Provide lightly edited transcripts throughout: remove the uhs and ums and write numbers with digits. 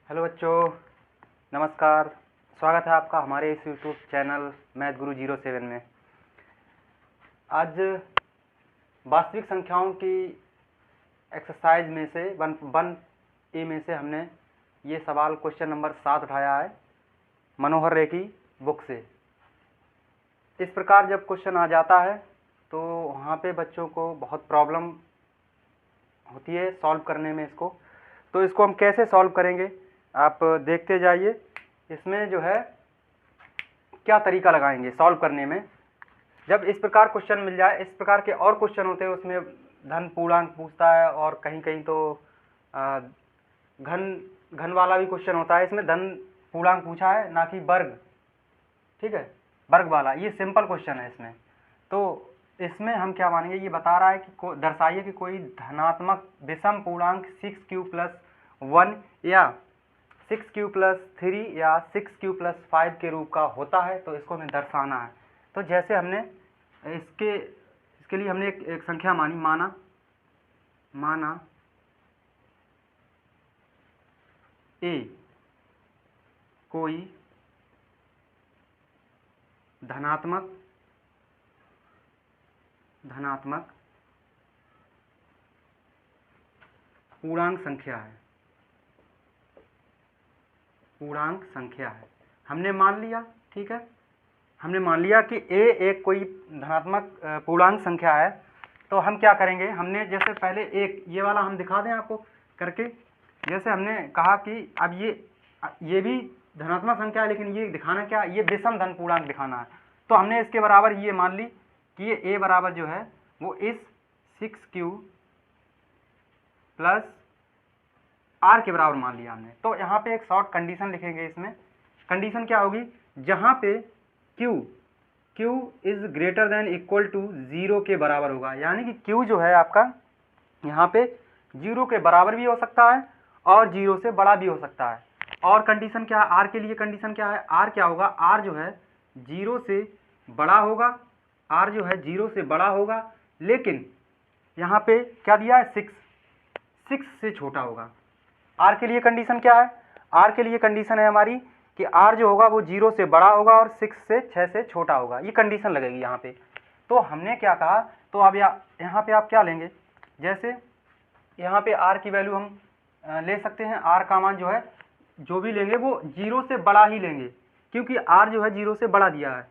Hello बच्चों, नमस्कार। स्वागत है आपका हमारे इस यूट्यूब चैनल मैथ गुरु 07 में। आज वास्तविक संख्याओं की एक्सरसाइज में से वन ए में से हमने ये सवाल क्वेश्चन नंबर 7 उठाया है मनोहर रे की बुक से। इस प्रकार जब क्वेश्चन आ जाता है तो वहाँ पे बच्चों को बहुत प्रॉब्लम होती है सॉल्व करने में इसको। तो इसको हम कैसे सॉल्व करेंगे आप देखते जाइए। इसमें जो है क्या तरीका लगाएंगे सॉल्व करने में। जब इस प्रकार क्वेश्चन मिल जाए, इस प्रकार के और क्वेश्चन होते हैं उसमें धन पूर्णांक पूछता है और कहीं कहीं तो घन वाला भी क्वेश्चन होता है। इसमें धन पूर्णांक पूछा है ना कि वर्ग, ठीक है, वर्ग वाला। ये सिंपल क्वेश्चन है इसमें। तो इसमें हम क्या मानेंगे, ये बता रहा है कि दर्शाइए कि कोई धनात्मक विषम पूर्णांक 6q+1 या 6q+3 या 6q+5 के रूप का होता है। तो इसको हमें दर्शाना है। तो जैसे हमने इसके लिए हमने एक संख्या माना a कोई धनात्मक पूर्णांक संख्या है। हमने मान लिया, ठीक है, हमने मान लिया कि a एक कोई धनात्मक पूर्णांक संख्या है। तो हम क्या करेंगे, हमने जैसे पहले एक ये वाला हम दिखा दें आपको करके। जैसे हमने कहा कि अब ये भी धनात्मक संख्या है, लेकिन ये दिखाना क्या, ये विषम धन पूर्णांक दिखाना है। तो हमने इसके बराबर ये मान ली कि ये a बराबर जो है वो इस 6q प्लस r के बराबर मान लिया हमने। तो यहाँ पे एक शॉर्ट कंडीशन लिखेंगे। इसमें कंडीशन क्या होगी, जहाँ पे q is greater than equal to 0 के बराबर होगा। यानी कि q जो है आपका यहाँ पे 0 के बराबर भी हो सकता है और 0 से बड़ा भी हो सकता है। और कंडीशन क्या है, r के लिए कंडीशन क्या है, r क्या होगा, r जो है 0 से बड़ा होगा, r जो है 0 से बड़ा होगा, लेकिन यहाँ पे क्या दिया है, 6 से छोटा होगा। r के लिए कंडीशन क्या है, r के लिए कंडीशन है हमारी कि r जो होगा वो 0 से बड़ा होगा और 6 से छोटा होगा। ये कंडीशन लगेगी यहाँ पे। तो हमने क्या कहा, तो अब यहाँ पे आप क्या लेंगे, जैसे यहाँ पे r की वैल्यू हम ले सकते हैं। r का मान जो है जो भी लेंगे वो 0 से बड़ा ही लेंगे, क्योंकि r जो है 0 से बड़ा दिया है।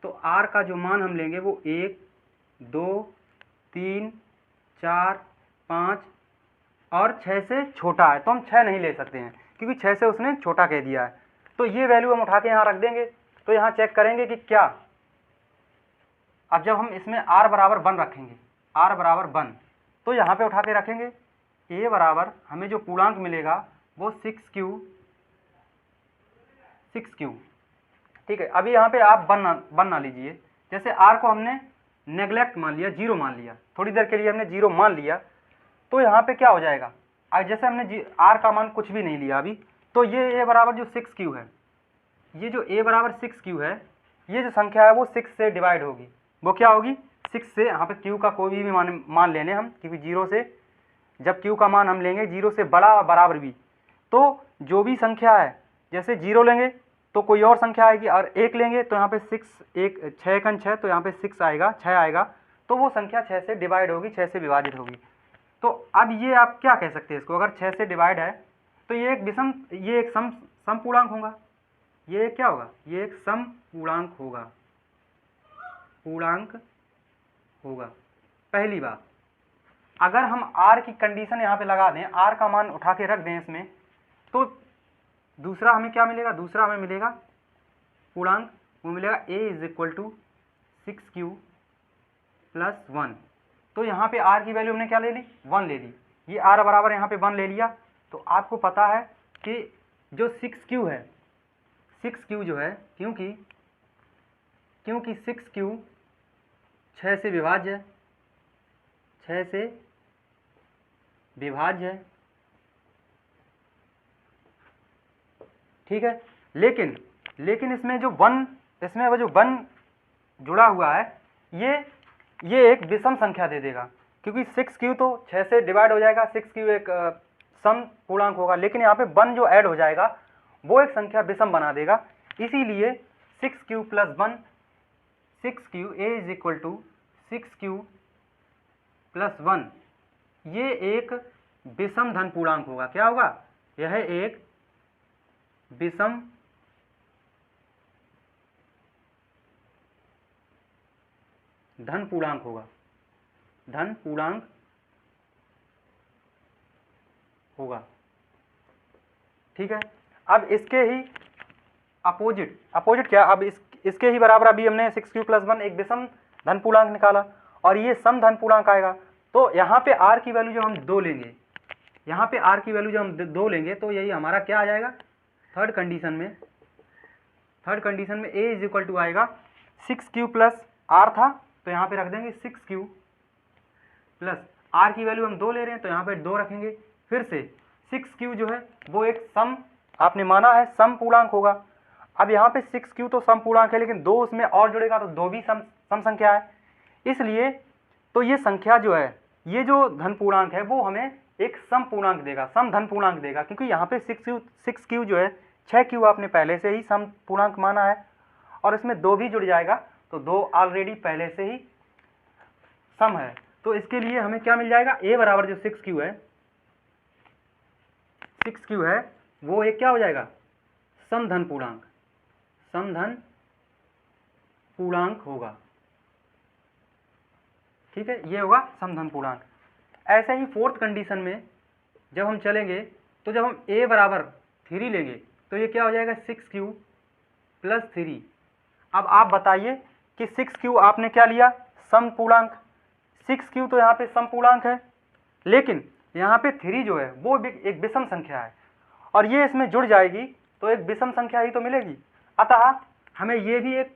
तो r का जो मान हम लेंगे वो 1, 2, 3, 4, 5 और 6 से छोटा है। तो हम 6 नहीं ले सकते हैं क्योंकि 6 से उसने छोटा कह दिया है। तो ये वैल्यू हम उठा के यहाँ रख देंगे। तो यहाँ चेक करेंगे कि क्या, अब जब हम इसमें r बराबर 1 रखेंगे, r बराबर 1, तो यहाँ पे उठा के रखेंगे a बराबर हमें जो पूर्णांक मिलेगा वो 6q, ठीक है। अभी यहाँ पे आप 1 ना लीजिए। जैसे r को हमने नेग्लेक्ट मान लिया, 0 मान लिया, थोड़ी देर के लिए हमने 0 मान लिया, तो यहाँ पे क्या हो जाएगा, आज जैसे हमने r का मान कुछ भी नहीं लिया अभी, तो ये a बराबर जो 6q है, ये जो a बराबर 6q है, ये जो संख्या है वो 6 से डिवाइड होगी। वो क्या होगी, 6 से। यहाँ पे q का कोई भी मान लेने हम, क्योंकि 0 से जब q का मान हम लेंगे 0 से बड़ा बराबर भी, तो जो भी संख्या है, जैसे 0 लेंगे तो कोई और संख्या आएगी, और 1 लेंगे तो यहाँ पे 6 एकन 6, तो यहाँ पे 6 आएगा, 6 आएगा, तो वो संख्या 6 से डिवाइड होगी, 6 से विभाजित होगी। तो अब ये आप क्या कह सकते हैं इसको, अगर 6 से डिवाइड है तो ये एक सम पूर्णांक होगा। ये क्या होगा, ये एक सम पूर्णांक होगा। पहली बात, अगर हम r की कंडीशन यहाँ पे लगा दें, r का मान उठा के रख दें इसमें, तो दूसरा हमें क्या मिलेगा, दूसरा हमें मिलेगा पूर्णांक, वो मिलेगा a is equal to 6q+1। तो यहाँ पे r की वैल्यू हमने क्या ले ली, 1 ले ली। ये r बराबर यहाँ पे 1 ले लिया। तो आपको पता है कि जो 6q है, 6q जो है, क्योंकि 6q 6 से विभाज्य है, ठीक है। लेकिन इसमें जो 1 जुड़ा हुआ है, ये एक विषम संख्या दे देगा, क्योंकि 6q तो 6 से डिवाइड हो जाएगा। 6q एक सम पूर्णांक होगा, लेकिन यहाँ पे 1 जो ऐड हो जाएगा वो एक संख्या विषम बना देगा। इसीलिए 6q + 1, 6q a = 6q + 1, ये एक विषम धन पूर्णांक होगा। क्या होगा? यह एक विषम धन पूर्णांक होगा, धन पूर्णांक होगा। ठीक है। अब इसके ही अपोजिट क्या, अब इसके ही बराबर अभी हमने 6q + 1 एक विषम धन पूर्णांक निकाला और ये सम धन पूर्णांक आएगा। तो यहाँ पे r की वैल्यू जब हम 2 लेंगे, यहाँ पे r की वैल्यू जब हम 2 लेंगे तो यही हमारा क्या आ जाएगा, थर्ड कंडीशन में a = आएगा 6q + r था तो यहाँ पे रख देंगे 6q + r की वैल्यू हम 2 ले रहे हैं तो यहाँ पे 2 रखेंगे। फिर से 6q जो है वो एक सम, आपने माना है सम पूर्णांक होगा। अब यहाँ पे 6q तो सम पूर्णांक है, लेकिन 2 उसमें और जुड़ेगा तो 2 भी सम संख्या है। इसलिए तो ये संख्या जो है, ये जो धन पूर्णांक है वो हमें एक सम पूर्णांक देगा, सम धन पूर्णांक देगा, क्योंकि यहाँ पे 6q जो है 6q आपने पहले से ही सम पूर्णांक माना है और इसमें 2 भी जुड़ जाएगा तो 2 ऑलरेडी पहले से ही सम है। तो इसके लिए हमें क्या मिल जाएगा, a बराबर जो 6q है वो एक क्या हो जाएगा, समधन पूर्णांक होगा। ठीक है, ये होगा समधन पूर्णांक। ऐसे ही फोर्थ कंडीशन में जब हम चलेंगे तो जब हम a बराबर 3 लेंगे तो ये क्या हो जाएगा, 6q + 3। अब आप बताइए कि 6q आपने क्या लिया, सम पूर्णांक। 6q तो यहाँ पे सम पूर्णांक है, लेकिन यहाँ पे 3 जो है वो एक विषम संख्या है और ये इसमें जुड़ जाएगी तो एक विषम संख्या ही तो मिलेगी। अतः हमें ये भी एक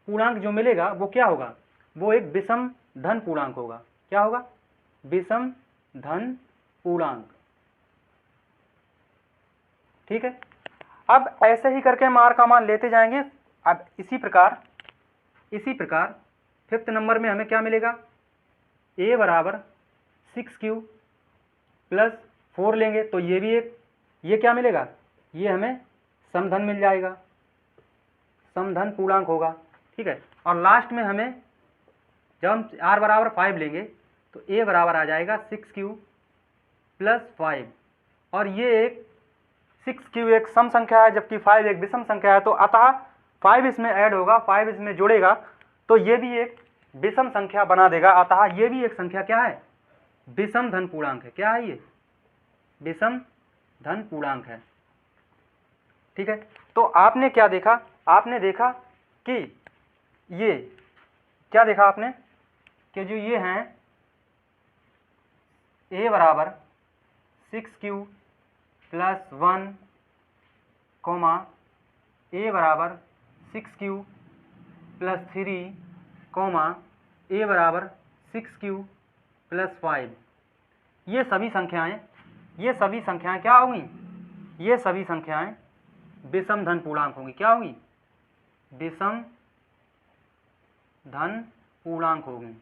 पूर्णांक जो मिलेगा वो क्या होगा, वो एक विषम धन पूर्णांक होगा। क्या होगा, विषम धन पूर्णांक। ठीक है। अब ऐसे ही करके हम r का मान लेते जाएंगे। अब इसी प्रकार फिफ्थ नंबर में हमें क्या मिलेगा, a बराबर 6q + 4 लेंगे तो ये भी ये क्या मिलेगा, ये हमें समधन मिल जाएगा, समधन पूर्णांक होगा। ठीक है। और लास्ट में हमें जब हम r बराबर 5 लेंगे तो a बराबर आ जाएगा 6q + 5 और ये एक 6q एक सम संख्या है जबकि 5 एक विषम संख्या है, तो अतः 5 इसमें ऐड होगा, 5 इसमें जुड़ेगा तो ये भी एक विषम संख्या बना देगा। अतः ये भी एक संख्या क्या है, विषम धन पूर्णांक है। क्या है ये, विषम धन पूर्णांक है। ठीक है। तो आपने क्या देखा, आपने देखा कि ये क्या देखा आपने कि जो ये हैं a बराबर 6q + 1, a बराबर 6q + 3, a बराबर 6q + 5, ये सभी संख्याएं क्या होंगी, ये सभी संख्याएं विषम धन पूर्णांक होंगी। क्या होंगी, विषम धन पूर्णांक होगी।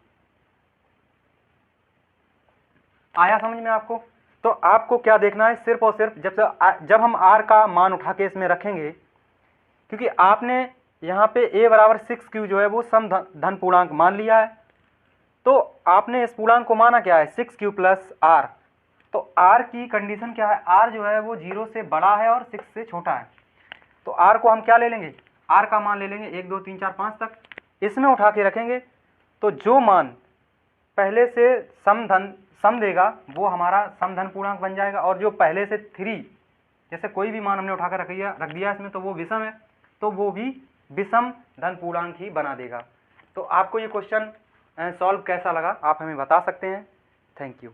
आया समझ में आपको? तो आपको क्या देखना है, सिर्फ और सिर्फ जब हम r का मान उठा के इसमें रखेंगे, क्योंकि आपने यहाँ पे a बराबर 6q जो है वो सम धन पूर्णांक मान लिया है, तो आपने इस पूर्णांक को माना क्या है, 6q + r। तो r की कंडीशन क्या है, r जो है वो 0 से बड़ा है और 6 से छोटा है। तो r को हम क्या ले लेंगे, r का मान ले लेंगे 1 2 3 4 5 तक, इसमें उठा के रखेंगे तो जो मान पहले से सम देगा वो हमारा समधन पूर्णांक बन जाएगा, और जो पहले से 3 जैसे कोई भी मान हमने उठा कर रख दिया इसमें तो वो विषम है, तो वो भी विषम धन पूर्णांक ही बना देगा। तो आपको ये क्वेश्चन सॉल्व कैसा लगा आप हमें बता सकते हैं। Thank you.